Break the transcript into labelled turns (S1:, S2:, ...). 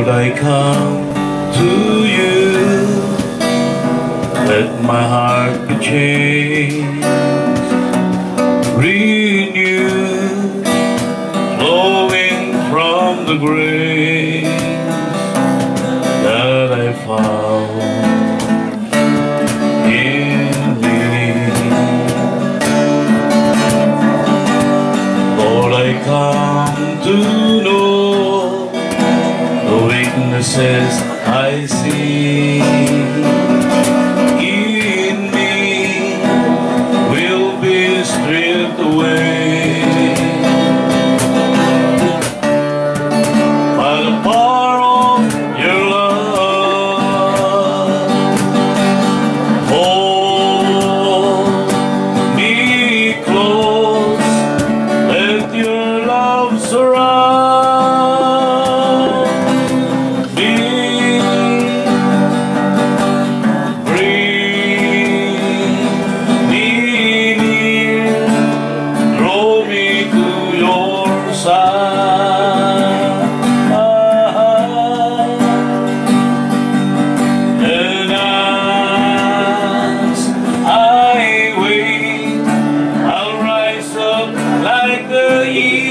S1: Lord, I come to you. Let my heart be changed, renewed, flowing from the grace that I found in thee. Lord, I come to know the weaknesses I see in me will be stripped away by the power of your love. Hold me close, let your love surround me. Bring me near, draw me to your side. And as I wait, I'll rise up like the eagle.